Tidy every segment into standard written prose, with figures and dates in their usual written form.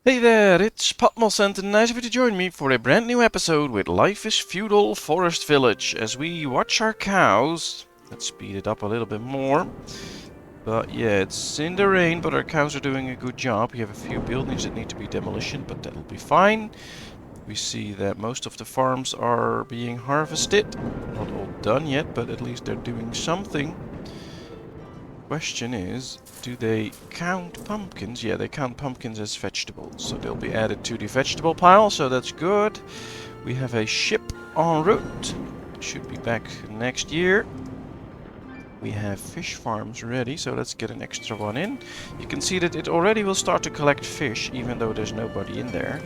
Hey there, it's Patmos and nice of you to join me for a brand new episode with Life is Feudal Forest Village as we watch our cows. Let's speed it up a little bit more. But yeah, it's in the rain, but our cows are doing a good job. We have a few buildings that need to be demolished, but that'll be fine. We see that most of the farms are being harvested. Not all done yet, but at least they're doing something. Question is, do they count pumpkins? Yeah, they count pumpkins as vegetables, so they'll be added to the vegetable pile, so that's good. We have a ship en route. Should be back next year. We have fish farms ready, so let's get an extra one in. You can see that it already will start to collect fish, even though there's nobody in there.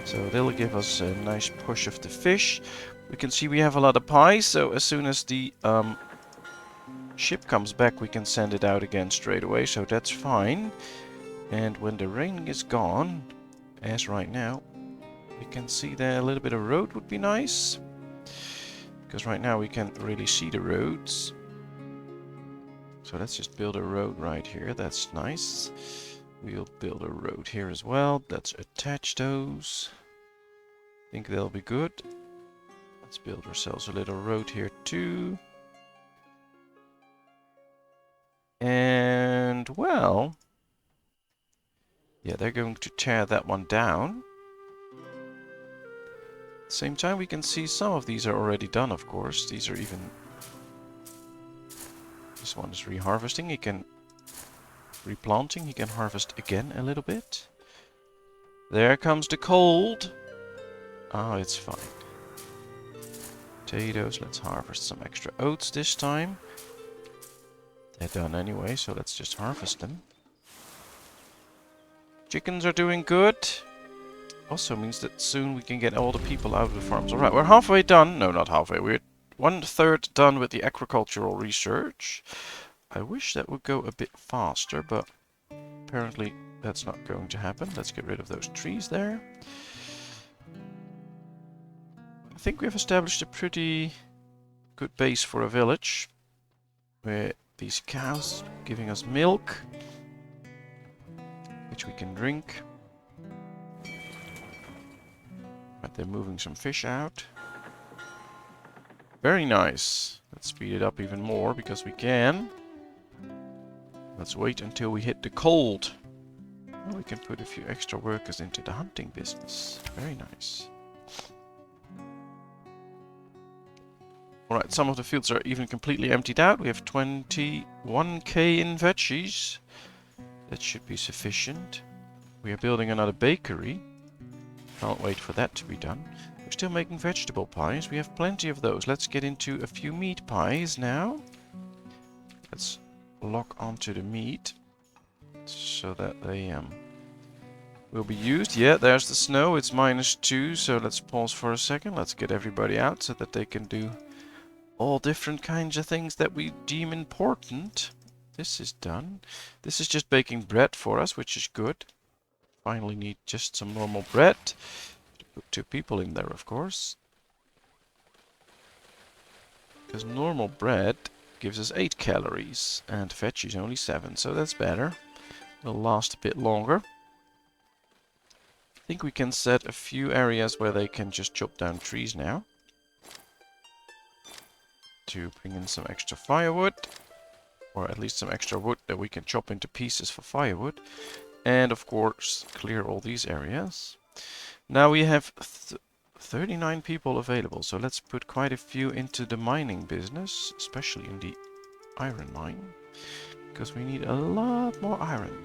So they'll give us a nice push of the fish. We can see we have a lot of pies, so as soon as the ship comes back, we can send it out again straight away, so that's fine. And when the rain is gone, as right now, we can see that a little bit of road would be nice. Because right now we can't really see the roads. So let's just build a road right here. That's nice. We'll build a road here as well. Let's attach those. Think they'll be good. Let's build ourselves a little road here too. And well, yeah, they're going to tear that one down. At the same time, we can see some of these are already done, of course. These are even... This one is reharvesting. He can... Replanting. He can harvest again a little bit. There comes the cold. Oh, it's fine. Potatoes. Let's harvest some extra oats this time. They're done anyway, so let's just harvest them. Chickens are doing good. Also means that soon we can get all the people out of the farms. Alright, we're halfway done. No, not halfway. We're 1/3 done with the agricultural research. I wish that would go a bit faster, but apparently that's not going to happen. Let's get rid of those trees there. I think we've established a pretty good base for a village. With these cows giving us milk, which we can drink. But they're moving some fish out. Very nice. Let's speed it up even more because we can. Let's wait until we hit the cold. Well, we can put a few extra workers into the hunting business. Very nice. Alright, some of the fields are even completely emptied out. We have 21k in veggies. That should be sufficient. We are building another bakery. Can't wait for that to be done. We're still making vegetable pies. We have plenty of those. Let's get into a few meat pies now. Let's lock onto the meat so that they will be used. Yeah, there's the snow. It's -2, so let's pause for a second. Let's get everybody out so that they can do all different kinds of things that we deem important. This is done. This is just baking bread for us, which is good. Finally need just some normal bread. Put 2 people in there, of course. Because normal bread gives us 8 calories and veggies only 7, so that's better. Will last a bit longer. I think we can set a few areas where they can just chop down trees now. To bring in some extra firewood. Or at least some extra wood that we can chop into pieces for firewood. And of course clear all these areas. Now we have 39 people available, so let's put quite a few into the mining business, especially in the iron mine, because we need a lot more iron.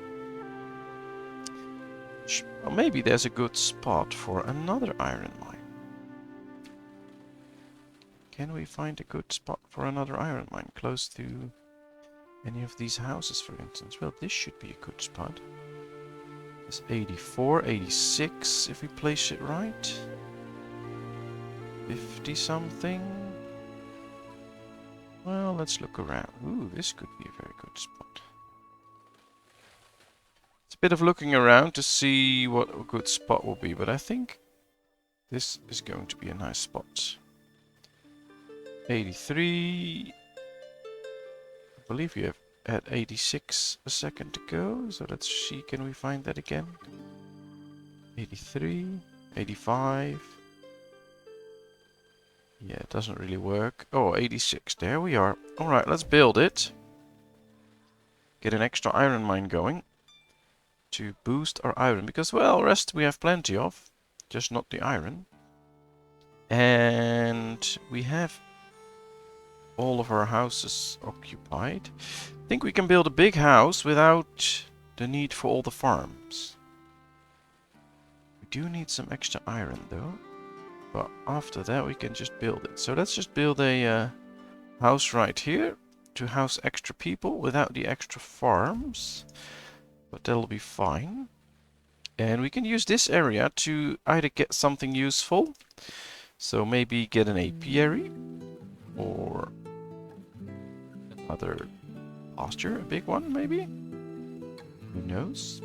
Well, maybe there's a good spot for another iron mine. Can we find a good spot for another iron mine close to any of these houses, for instance? Well, this should be a good spot. It's 84, 86 if we place it right. 50 something. Well, let's look around. Ooh, this could be a very good spot. It's a bit of looking around to see what a good spot will be, but I think this is going to be a nice spot. 83. I believe you have at 86 a second ago, so let's see, can we find that again? 83, 85. Yeah, it doesn't really work. Oh, 86. There we are. Alright, let's build it. Get an extra iron mine going. To boost our iron. Because, well, rest we have plenty of. Just not the iron. And we have all of our houses occupied. I think we can build a big house without the need for all the farms. We do need some extra iron though. But after that we can just build it. So let's just build a house right here to house extra people without the extra farms. But that'll be fine. And we can use this area to either get something useful. So maybe get an apiary or another pasture, a big one maybe? Who knows?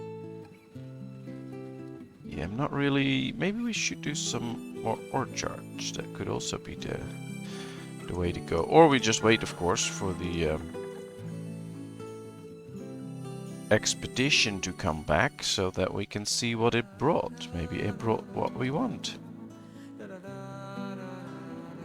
Yeah, I'm not really... Maybe we should do some more orchards. That could also be the way to go. Or we just wait, of course, for the expedition to come back so that we can see what it brought. Maybe it brought what we want.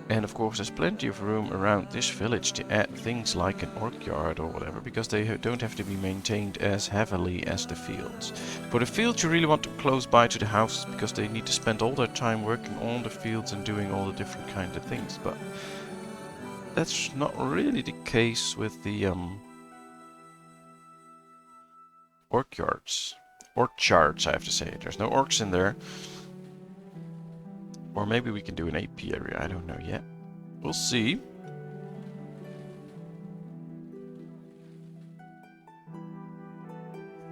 And of course there's plenty of room around this village to add things like an orchard or whatever, because they don't have to be maintained as heavily as the fields. For the fields you really want them close by to the houses, because they need to spend all their time working on the fields and doing all the different kind of things. But that's not really the case with the orchards. Orchards, I have to say. There's no orcs in there. Or maybe we can do an apiary, I don't know yet. We'll see.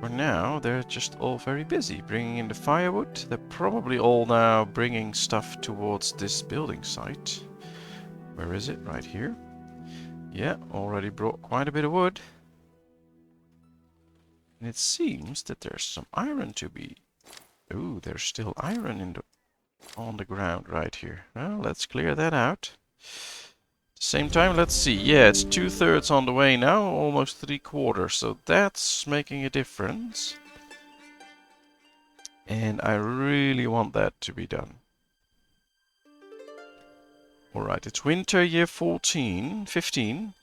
For now, they're just all very busy bringing in the firewood. They're probably all now bringing stuff towards this building site. Where is it? Right here. Yeah, already brought quite a bit of wood. And it seems that there's some iron to be... Ooh, there's still iron in on the ground right here. Well, let's clear that out. Same time, let's see. Yeah, it's 2/3 on the way now, almost 3/4. So that's making a difference. And I really want that to be done. Alright, it's winter year 15.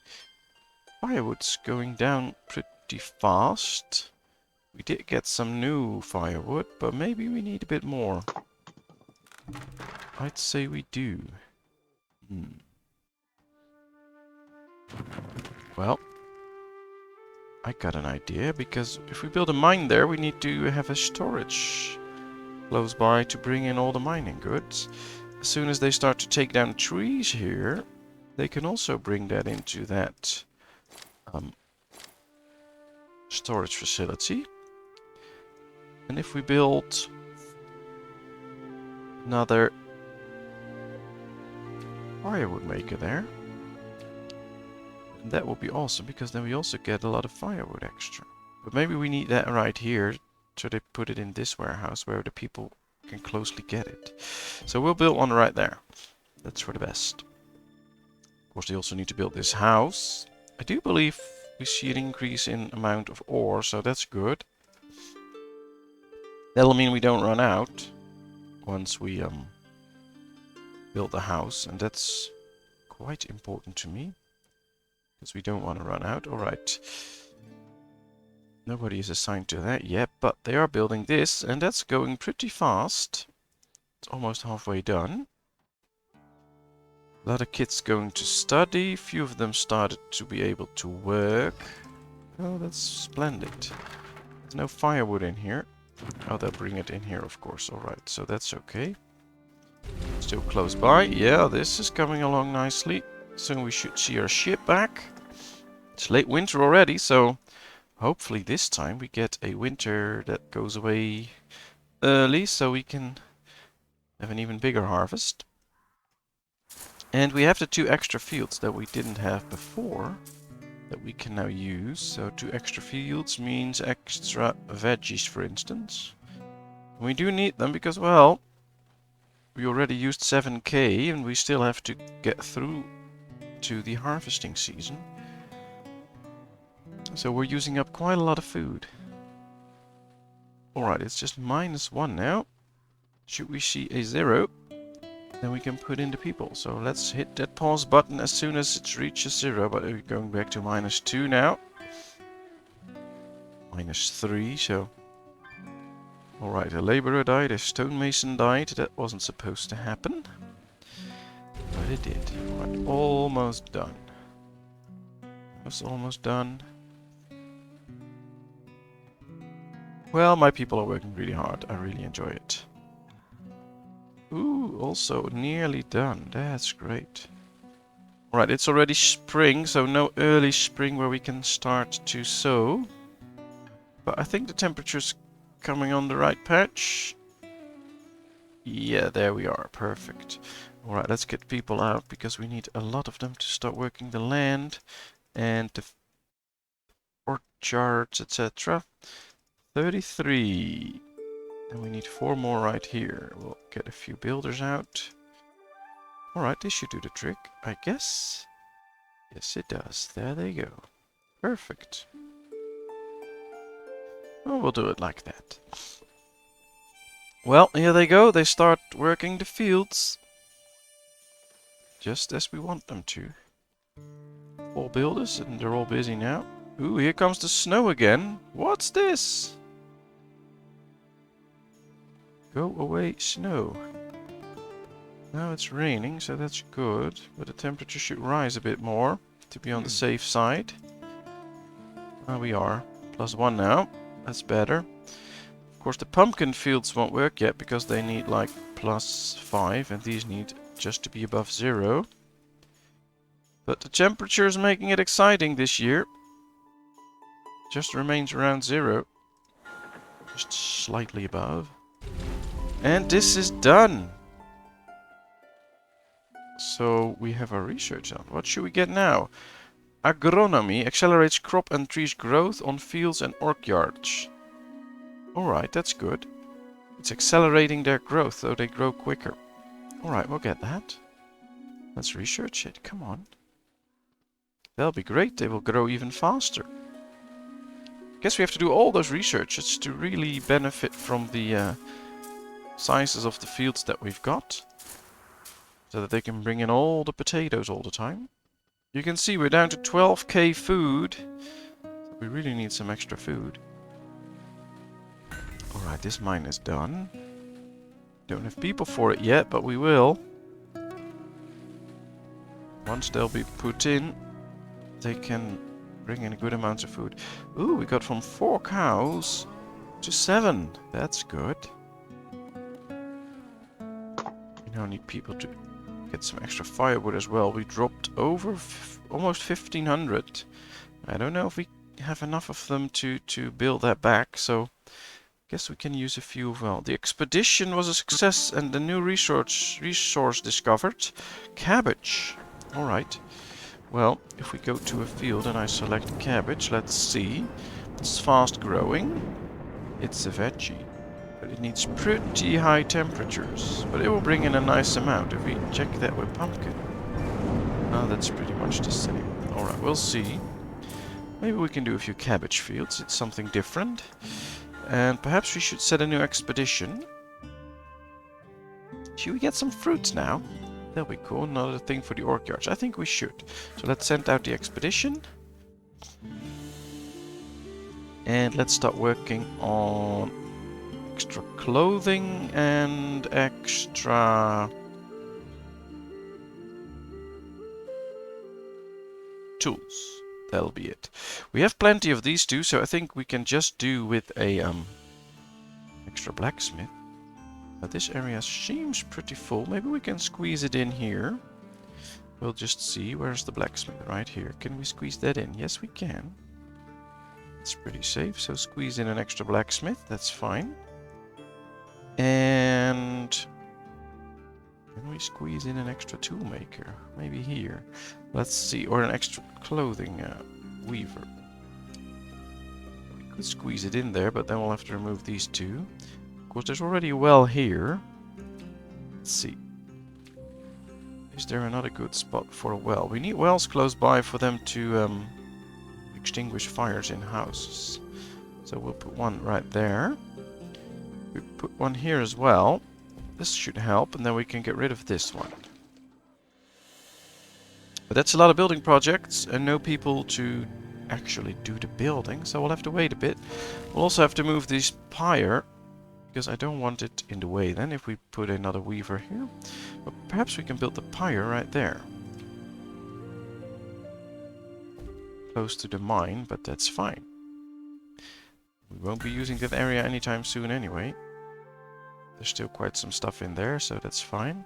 Firewood's going down pretty fast. We did get some new firewood, but maybe we need a bit more. I'd say we do. Well, I got an idea, because if we build a mine there, we need to have a storage close by to bring in all the mining goods. As soon as they start to take down trees here, they can also bring that into that storage facility. And if we build another firewood maker there, that would be awesome, because then we also get a lot of firewood extra. But maybe we need that right here, so they put it in this warehouse where the people can closely get it. So we'll build one right there. That's for the best. Of course, they also need to build this house. I do believe we see an increase in amount of ore, so that's good. That'll mean we don't run out once we build the house, and that's quite important to me, because we don't want to run out. Alright. Nobody is assigned to that yet, but they are building this, and that's going pretty fast. It's almost halfway done. A lot of kids going to study. Few of them started to be able to work. Oh, that's splendid. There's no firewood in here. Oh, they'll bring it in here, of course. Alright, so that's okay. Still close by. Yeah, this is coming along nicely. Soon we should see our ship back. It's late winter already, so hopefully this time we get a winter that goes away early, so we can have an even bigger harvest. And we have the 2 extra fields that we didn't have before that we can now use. So 2 extra fields means extra veggies, for instance. We do need them because, well, we already used 7k and we still have to get through to the harvesting season. So we're using up quite a lot of food. Alright, it's just -1 now. Should we see a 0, then we can put in the people. So let's hit that pause button as soon as it reaches 0. But we're going back to -2 now. -3, so... Alright, a laborer died, a stonemason died. That wasn't supposed to happen. But it did. Alright, almost done. Was almost done. Well, my people are working really hard. I really enjoy it. Ooh, also nearly done. That's great. Alright, it's already spring, so no early spring where we can start to sow. But I think the temperature's coming on the right patch. Yeah, there we are. Perfect. Alright, let's get people out because we need a lot of them to start working the land and the orchards, etc. 33. And we need 4 more right here. We'll get a few builders out. Alright, this should do the trick, I guess. Yes, it does. There they go. Perfect. Well, we'll do it like that. Well, here they go. They start working the fields. Just as we want them to. 4 builders, and they're all busy now. Ooh, here comes the snow again. What's this? Go away, snow. Now it's raining, so that's good. But the temperature should rise a bit more to be on the safe side. There we are. +1 now. That's better. Of course, the pumpkin fields won't work yet because they need like +5, and these need just to be above 0. But the temperature is making it exciting this year. Just remains around 0. Just slightly above. And this is done. So we have our research on. What should we get now? Agronomy accelerates crop and trees growth on fields and orchards. Alright, that's good. It's accelerating their growth, so they grow quicker. Alright, we'll get that. Let's research it. Come on. That'll be great. They will grow even faster. Guess we have to do all those researches to really benefit from the sizes of the fields that we've got. So that they can bring in all the potatoes all the time. You can see we're down to 12k food. We really need some extra food. Alright, this mine is done. Don't have people for it yet, but we will. Once they'll be put in, they can bring in good amounts of food. Ooh, we got from 4 cows to 7. That's good. We now need people to get some extra firewood as well. We dropped over almost 1500. I don't know if we have enough of them to build that back, so guess we can use a few as well. The expedition was a success and the new resource discovered. Cabbage. Alright. Well, if we go to a field and I select cabbage, let's see. It's fast growing. It's a veggie. But it needs pretty high temperatures. But it will bring in a nice amount if we check that with pumpkin. Ah, that's pretty much the same. Alright, we'll see. Maybe we can do a few cabbage fields. It's something different. And perhaps we should set a new expedition. Should we get some fruits now? That'll be cool. Another thing for the orchards. I think we should. So let's send out the expedition. And let's start working on extra clothing and extra tools. That'll be it. We have plenty of these two, so I think we can just do with a extra blacksmith. But this area seems pretty full. Maybe we can squeeze it in here. We'll just see. Where's the blacksmith? Right here. Can we squeeze that in? Yes, we can. It's pretty safe, so squeeze in an extra blacksmith. That's fine. And can we squeeze in an extra tool maker? Maybe here. Let's see. Or an extra clothing weaver. We could squeeze it in there, but then we'll have to remove these two. Of course, there's already a well here. Let's see. Is there another good spot for a well? We need wells close by for them to extinguish fires in houses. So we'll put one right there. We put one here as well. This should help, and then we can get rid of this one. But that's a lot of building projects, and no people to actually do the building, so we'll have to wait a bit. We'll also have to move this pyre, because I don't want it in the way then if we put another weaver here. But perhaps we can build the pyre right there. Close to the mine, but that's fine. We won't be using that area anytime soon anyway. There's still quite some stuff in there, so that's fine.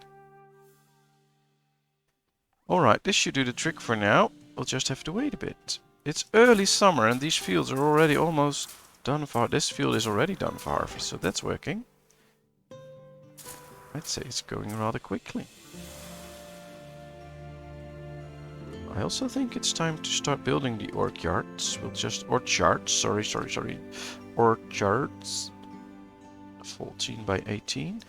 Alright, this should do the trick for now. We'll just have to wait a bit. It's early summer and these fields are already almost done for... This field is already done for harvest, so that's working. I'd say it's going rather quickly. I also think it's time to start building the orchards. We'll just... Orchards, sorry. Orchards. 14 by 18.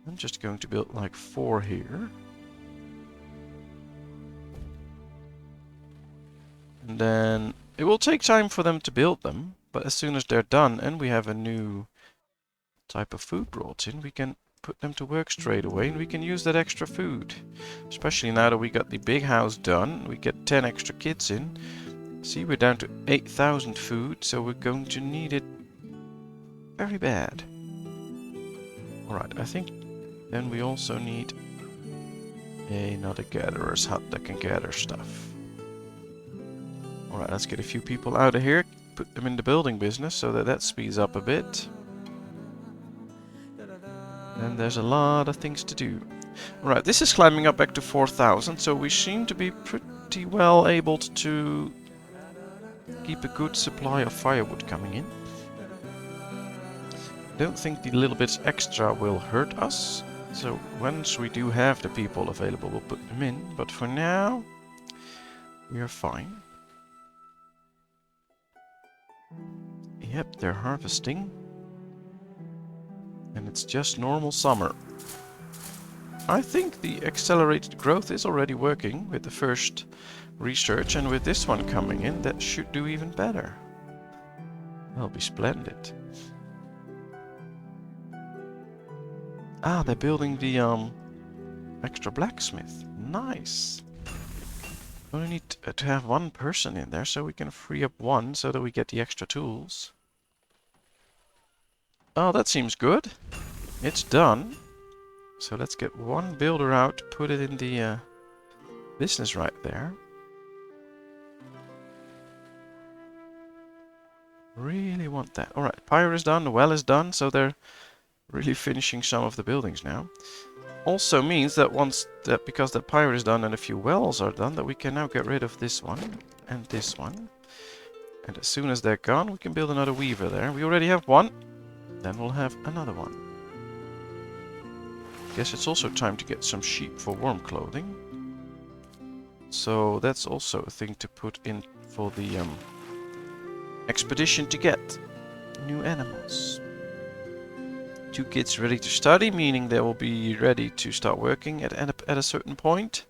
I'm just going to build like 4 here. And then it will take time for them to build them, but as soon as they're done and we have a new type of food brought in, we can put them to work straight away and we can use that extra food. Especially now that we got the big house done, we get 10 extra kids in. See, we're down to 8,000 food, so we're going to need it very bad. Alright, I think then we also need another gatherer's hut that can gather stuff. Alright, let's get a few people out of here, put them in the building business so that speeds up a bit. And there's a lot of things to do. Alright, this is climbing up back to 4,000, so we seem to be pretty well able to keep a good supply of firewood coming in. I don't think the little bits extra will hurt us, so once we do have the people available, we'll put them in, but for now, we are fine. Yep, they're harvesting. And it's just normal summer. I think the accelerated growth is already working with the first research, and with this one coming in, that should do even better. That'll be splendid. Ah, they're building the extra blacksmith. Nice. Only need to have one person in there, so we can free up one so that we get the extra tools. Oh, that seems good. It's done. So let's get one builder out, put it in the business right there. Really want that. Alright, pyre is done, the well is done, so they're really finishing some of the buildings now. Also means that because the pyre is done and a few wells are done, that we can now get rid of this one and this one. And as soon as they're gone, we can build another weaver there. We already have one. Then we'll have another one. Guess it's also time to get some sheep for warm clothing. So that's also a thing to put in for the expedition to get new animals. 2 kids ready to study, meaning they will be ready to start working at a certain point.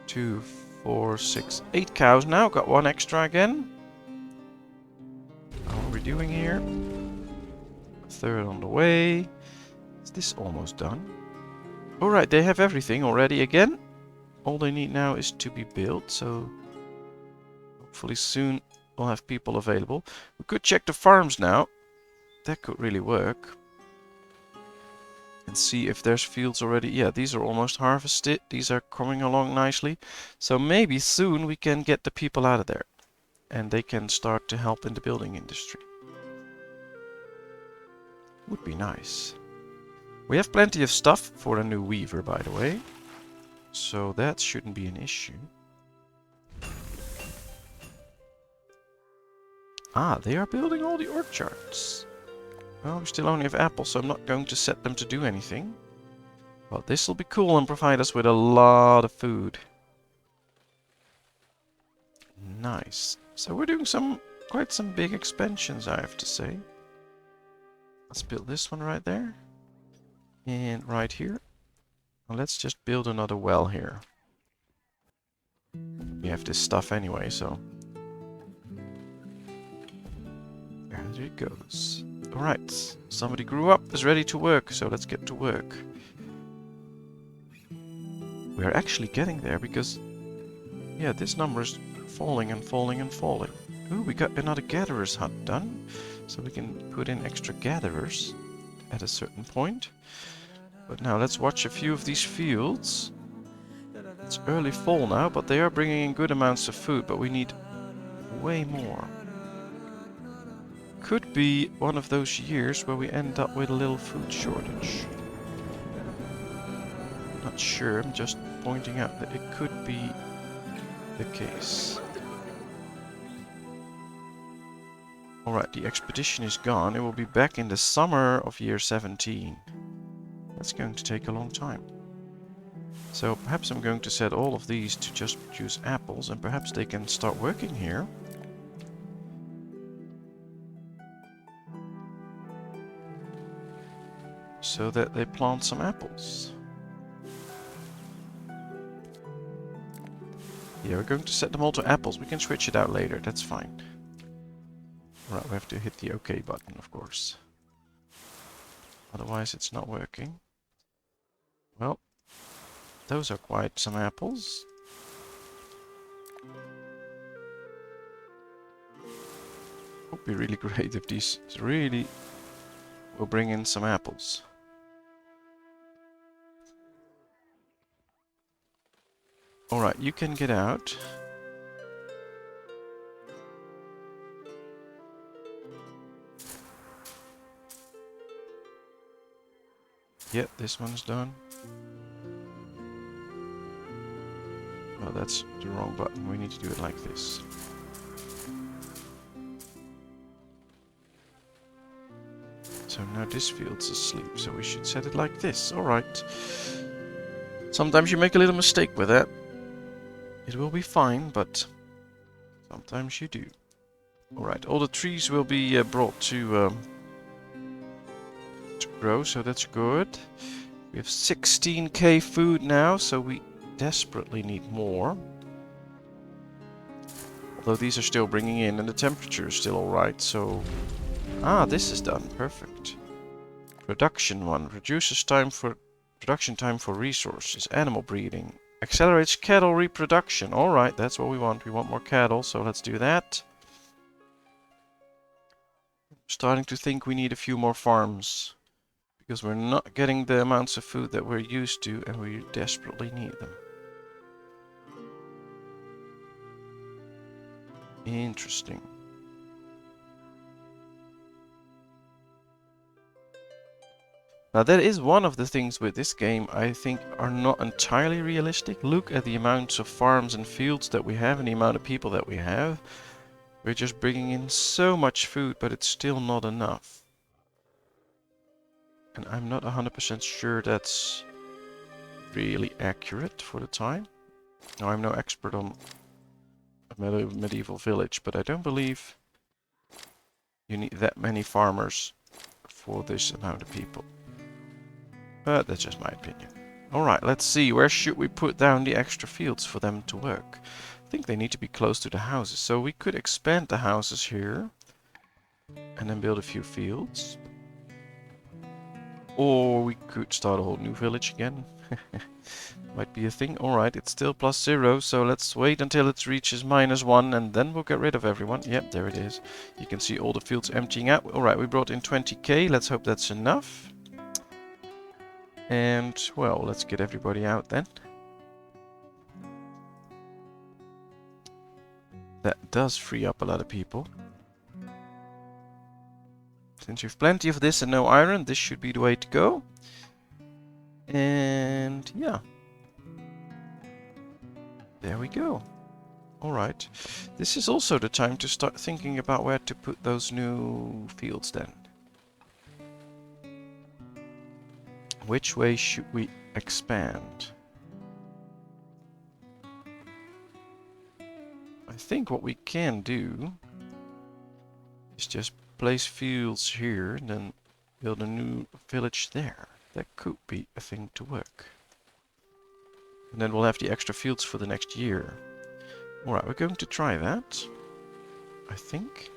2, 4, 6, 8 cows now. Got 1 extra again. How are we doing here? 3rd on the way. Is this almost done? Alright, they have everything already again. All they need now is to be built, so hopefully soon we'll have people available. We could check the farms now. That could really work. And see if there's fields already. Yeah, these are almost harvested. These are coming along nicely. So maybe soon we can get the people out of there. And they can start to help in the building industry. Would be nice. We have plenty of stuff for a new weaver, by the way. So that shouldn't be an issue. Ah, they are building all the orchards. Well, we still only have apples, so I'm not going to set them to do anything. But this will be cool and provide us with a lot of food. Nice. So we're doing quite some big expansions, I have to say. Let's build this one right there. And right here. Well, let's just build another well here. We have this stuff anyway, so... there it goes. Alright, somebody grew up, is ready to work, so let's get to work. We are actually getting there because, yeah, this number is falling and falling and falling. Ooh, we got another gatherer's hut done, so we can put in extra gatherers at a certain point. But now let's watch a few of these fields. It's early fall now, but they are bringing in good amounts of food, but we need way more. Could be one of those years where we end up with a little food shortage. Not sure, I'm just pointing out that it could be the case. Alright, the expedition is gone. It will be back in the summer of year 17. That's going to take a long time. So perhaps I'm going to set all of these to just produce apples, and perhaps they can start working here. So that they plant some apples. Yeah, we're going to set them all to apples. We can switch it out later, that's fine. Right, we have to hit the OK button, of course. Otherwise it's not working. Well, those are quite some apples. Would be really great if these really will bring in some apples. Alright, you can get out. Yeah, this one's done. Oh, that's the wrong button. We need to do it like this. So now this field's asleep, so we should set it like this. Alright. Sometimes you make a little mistake with that. It will be fine, but sometimes you do. Alright, all the trees will be brought to grow, so that's good. We have 16k food now, so we desperately need more. Although these are still bringing in, and the temperature is still alright, so... Ah, this is done. Perfect. Production 1. Reduces production time for resources. Animal breeding. Accelerates cattle reproduction. Alright, that's what we want. We want more cattle, so let's do that. Starting to think we need a few more farms. Because we're not getting the amounts of food that we're used to, and we desperately need them. Interesting. Now that is one of the things with this game I think are not entirely realistic. Look at the amounts of farms and fields that we have and the amount of people that we have. We're just bringing in so much food, but it's still not enough. And I'm not 100% sure that's really accurate for the time. Now, I'm no expert on a medieval village, but I don't believe you need that many farmers for this amount of people. But that's just my opinion. Alright, let's see. Where should we put down the extra fields for them to work? I think they need to be close to the houses. So we could expand the houses here. And then build a few fields. Or we could start a whole new village again. Might be a thing. Alright, it's still +0. So let's wait until it reaches -1. And then we'll get rid of everyone. Yep, there it is. You can see all the fields emptying out. Alright, we brought in 20k. Let's hope that's enough. And, well, let's get everybody out then. That does free up a lot of people. Since you have plenty of this and no iron, this should be the way to go. And, yeah. There we go. Alright. This is also the time to start thinking about where to put those new fields then. Which way should we expand? I think what we can do is just place fields here and then build a new village there. That could be a thing to work. And then we'll have the extra fields for the next year. Alright, we're going to try that. I think.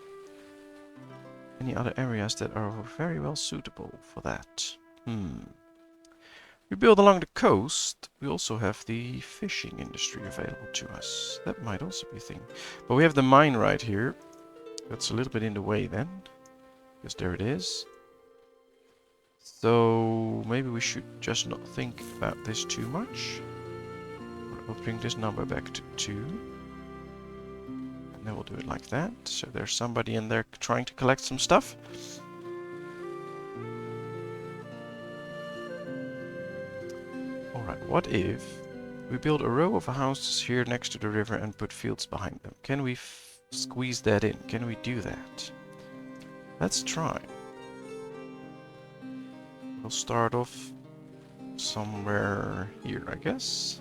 any other areas that are very well suitable for that? We build along the coast. We also have the fishing industry available to us. That might also be a thing. But we have the mine right here. That's a little bit in the way then. Because there it is. So maybe we should just not think about this too much. We'll bring this number back to 2. And then we'll do it like that. So there's somebody in there trying to collect some stuff. Alright, what if we build a row of houses here next to the river and put fields behind them? Can we squeeze that in? Can we do that? Let's try. We'll start off somewhere here, I guess.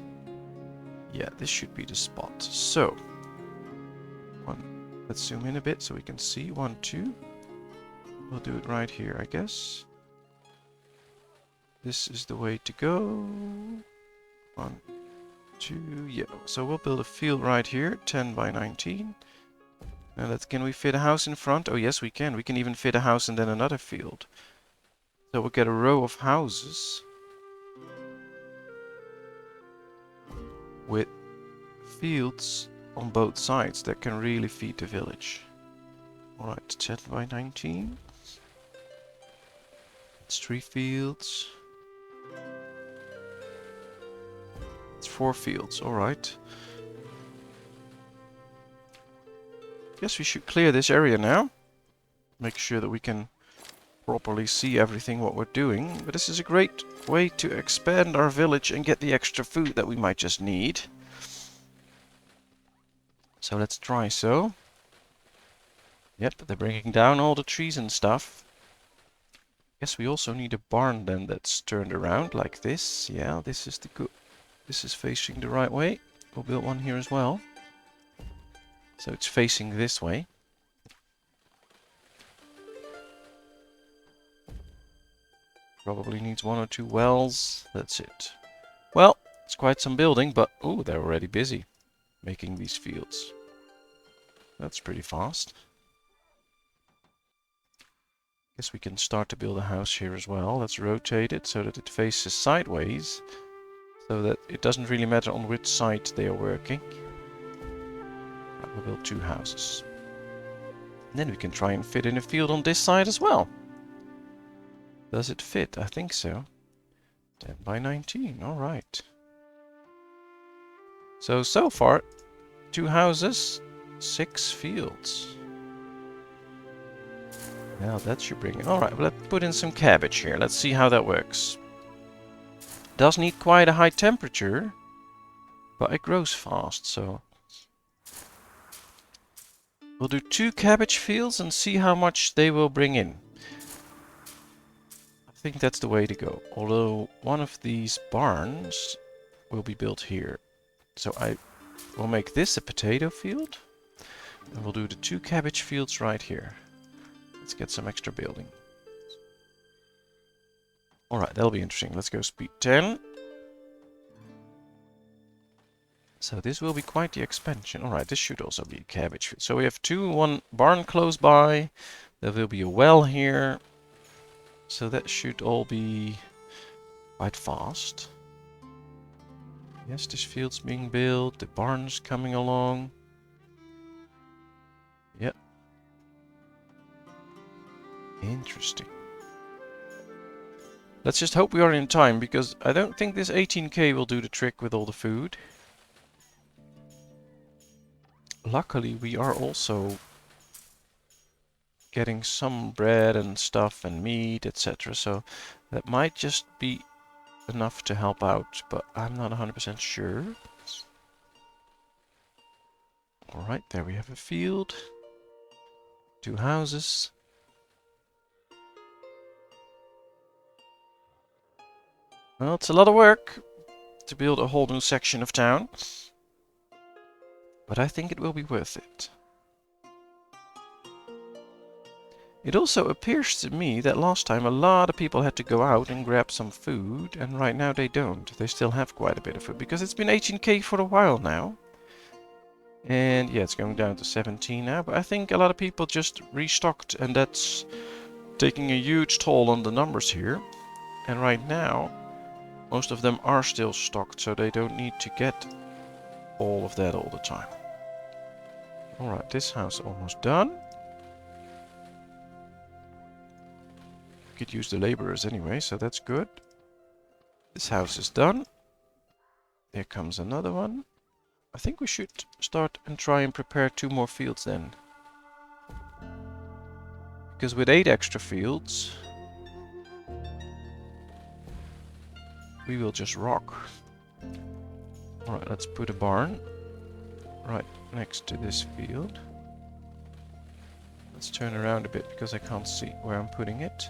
Yeah, this should be the spot. So, let's zoom in a bit so we can see. 1, 2. We'll do it right here, I guess. This is the way to go. 1, 2, yeah. So we'll build a field right here, 10 by 19. Now can we fit a house in front? Oh yes, we can. We can even fit a house and then another field. So we'll get a row of houses with fields on both sides that can really feed the village. Alright, 10 by 19. It's 3 fields. It's 4 fields, alright. Guess we should clear this area now. Make sure that we can properly see everything what we're doing. But this is a great way to expand our village and get the extra food that we might just need. So let's try so. Yep, they're bringing down all the trees and stuff. Guess we also need a barn then that's turned around like this. Yeah, this is the good. This is facing the right way. We'll build one here as well. So it's facing this way. Probably needs 1 or 2 wells. That's it. Well, it's quite some building, but oh, they're already busy making these fields. That's pretty fast. Guess we can start to build a house here as well. Let's rotate it so that it faces sideways, so that it doesn't really matter on which side they are working. Right, we'll build 2 houses. And then we can try and fit in a field on this side as well. Does it fit? I think so. 10 by 19, alright. So far, 2 houses, 6 fields. Now that should bring it. Alright, well, let's put in some cabbage here. Let's see how that works. Does need quite a high temperature, but it grows fast, so we'll do 2 cabbage fields and see how much they will bring in. I think that's the way to go. Although one of these barns will be built here. So I will make this a potato field. And we'll do the 2 cabbage fields right here. Let's get some extra building. Alright, that'll be interesting. Let's go speed 10. So this will be quite the expansion. Alright, this should also be a cabbage field. So we have 2, 1 barn close by. There will be a well here. So that should all be quite fast. Yes, this field's being built. The barn's coming along. Yep. Interesting. Let's just hope we are in time, because I don't think this 18k will do the trick with all the food. Luckily, we are also getting some bread and stuff and meat, etc. So that might just be enough to help out, but I'm not 100% sure. Alright, there we have a field. 2 houses. Well, it's a lot of work to build a whole new section of town. But I think it will be worth it. It also appears to me that last time a lot of people had to go out and grab some food, and right now they don't. They still have quite a bit of food, because it's been 18k for a while now. And yeah, it's going down to 17 now, but I think a lot of people just restocked, and that's taking a huge toll on the numbers here. And right now, most of them are still stocked, so they don't need to get all of that all the time. Alright, this house almost done. Could use the laborers anyway, so that's good. This house is done. There comes another one. I think we should start and try and prepare 2 more fields then. Because with 8 extra fields, we will just rock. Alright, let's put a barn right next to this field. Let's turn around a bit because I can't see where I'm putting it.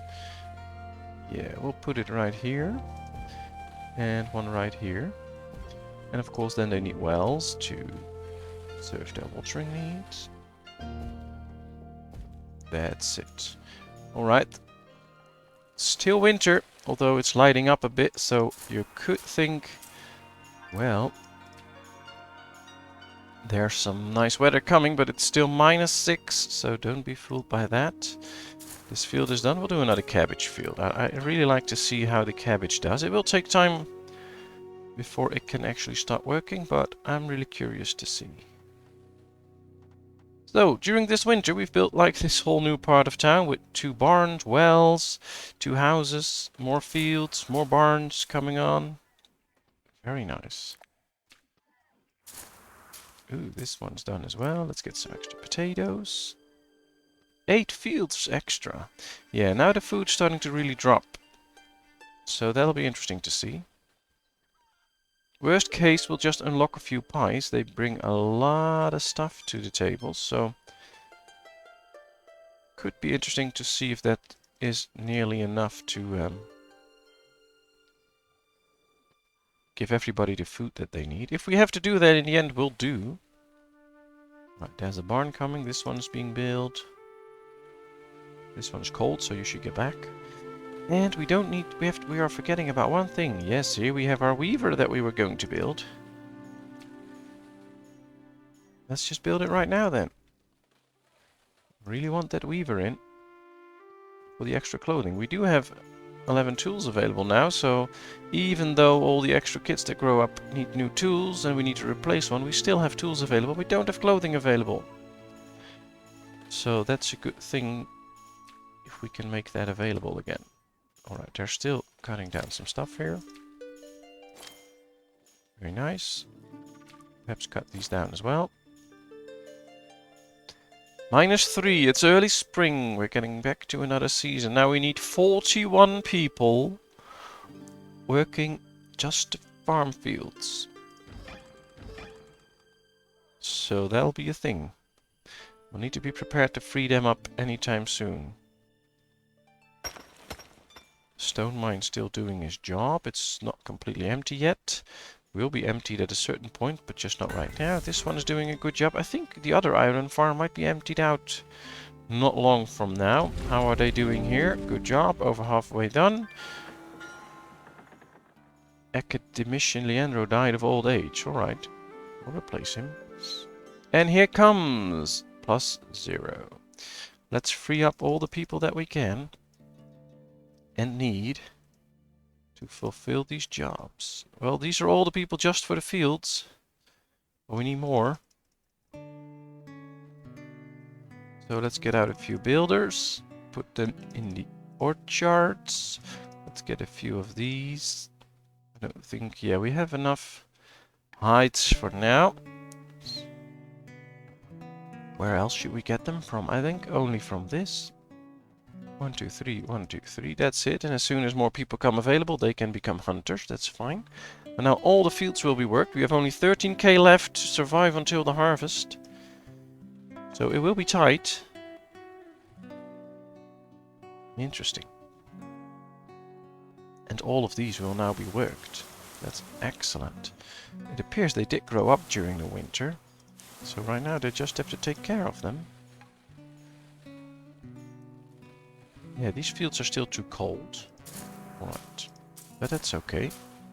Yeah, we'll put it right here. And one right here. And of course then they need wells to serve their watering needs. That's it. Alright. Still winter, although it's lighting up a bit, so you could think, well, there's some nice weather coming, but it's still -6, so don't be fooled by that. This field is done. We'll do another cabbage field. I really like to see how the cabbage does. It will take time before it can actually start working, but I'm really curious to see. So, during this winter we've built like this whole new part of town with 2 barns, wells, 2 houses, more fields, more barns coming on. Very nice. Ooh, this one's done as well. Let's get some extra potatoes. 8 fields extra. Yeah, now the food's starting to really drop. So that'll be interesting to see. Worst case, we'll just unlock a few pies. They bring a lot of stuff to the table, so could be interesting to see if that is nearly enough to give everybody the food that they need. If we have to do that in the end, we'll do. Right, there's a barn coming. This one's being built. This one's cold, so you should get back. And we don't need... We are forgetting about one thing. Yes, here we have our weaver that we were going to build. Let's just build it right now then. Really want that weaver in for the extra clothing. We do have 11 tools available now, so even though all the extra kids that grow up need new tools and we need to replace one, we still have tools available. We don't have clothing available. So that's a good thing if we can make that available again. Alright, they're still cutting down some stuff here. Very nice. Perhaps cut these down as well. -3, it's early spring. We're getting back to another season. Now we need 41 people working just farm fields. So that'll be a thing. We'll need to be prepared to free them up anytime soon. Stone mine's still doing his job. It's not completely empty yet. Will be emptied at a certain point, but just not right now. This one is doing a good job. I think the other iron farm might be emptied out not long from now. How are they doing here? Good job. Over halfway done. Academician Leandro died of old age. Alright. We'll replace him. And here comes +0. Let's free up all the people that we can and need to fulfill these jobs. Well, these are all the people just for the fields. But we need more. So let's get out a few builders. Put them in the orchards. Let's get a few of these. I don't think... Yeah, we have enough hides for now. Where else should we get them from? I think only from this. 1, 2, 3, 1, 2, 3. That's it. And as soon as more people come available, they can become hunters. That's fine. And now all the fields will be worked. We have only 13k left to survive until the harvest. So it will be tight. Interesting. And all of these will now be worked. That's excellent. It appears they did grow up during the winter. So right now they just have to take care of them. Yeah, these fields are still too cold. Alright. But that's okay.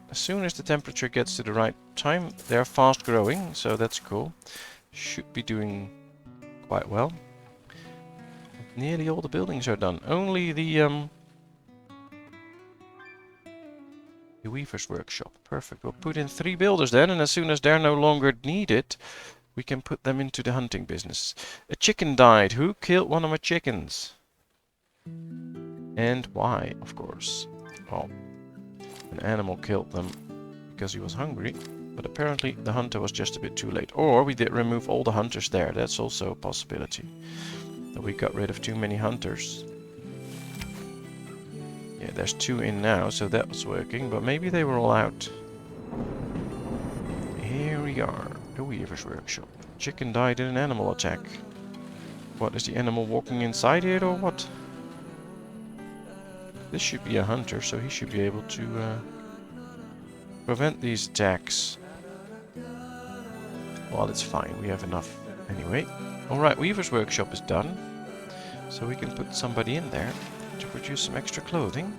As soon as the temperature gets to the right time, they're fast growing, so that's cool. should be doing quite well. Nearly all the buildings are done. Only the Weaver's Workshop. Perfect. We'll put in 3 builders then, and as soon as they're no longer needed, we can put them into the hunting business. A chicken died. Who killed one of my chickens? And why, of course. Well, an animal killed them because he was hungry, but apparently the hunter was just a bit too late. Or we did remove all the hunters there. That's also a possibility. That we got rid of too many hunters. Yeah, there's 2 in now, so that was working, but maybe they were all out. Here we are, the Weaver's Workshop. Chicken died in an animal attack. What, is the animal walking inside it or what? This should be a hunter, so he should be able to prevent these attacks. Well, it's fine, we have enough anyway. Alright, Weaver's Workshop is done. So we can put somebody in there to produce some extra clothing.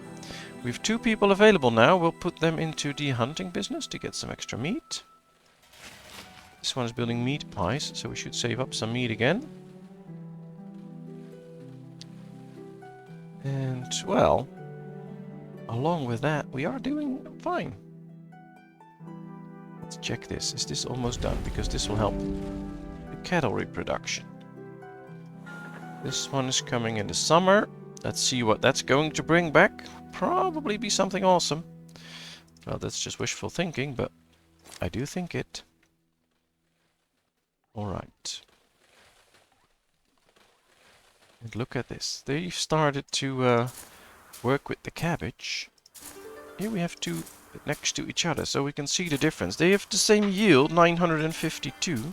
We have 2 people available now. We'll put them into the hunting business to get some extra meat. This one is building meat pies, so we should save up some meat again. And, well, along with that, we are doing fine. Let's check this. Is this almost done? Because this will help the cattle reproduction. This one is coming in the summer. Let's see what that's going to bring back. Probably be something awesome. Well, that's just wishful thinking, but I do think it. Alright. And look at this. They've started to work with the cabbage. Here we have 2 next to each other, so we can see the difference. They have the same yield, 952,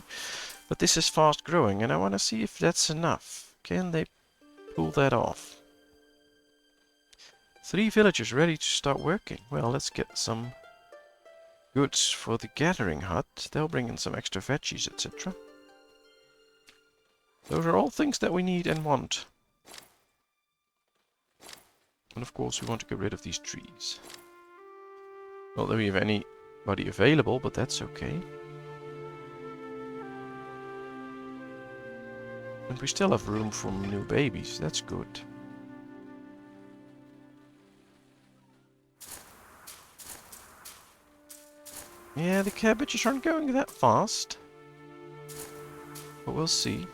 but this is fast growing, and I want to see if that's enough. Can they pull that off? 3 villagers ready to start working. Well, let's get some goods for the gathering hut. They'll bring in some extra veggies, etc. Those are all things that we need and want. And of course we want to get rid of these trees. Not that we have anybody available, but that's okay. And we still have room for new babies. That's good. Yeah, the cabbages aren't going that fast. But we'll see.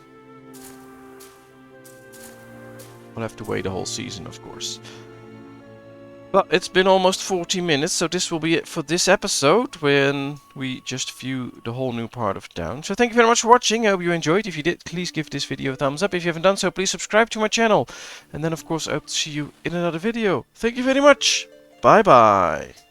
We'll have to wait a whole season, of course. But it's been almost 40 minutes, so this will be it for this episode, when we just view the whole new part of town. So thank you very much for watching. I hope you enjoyed. If you did, please give this video a thumbs up. If you haven't done so, please subscribe to my channel. And then, of course, I hope to see you in another video. Thank you very much. Bye-bye.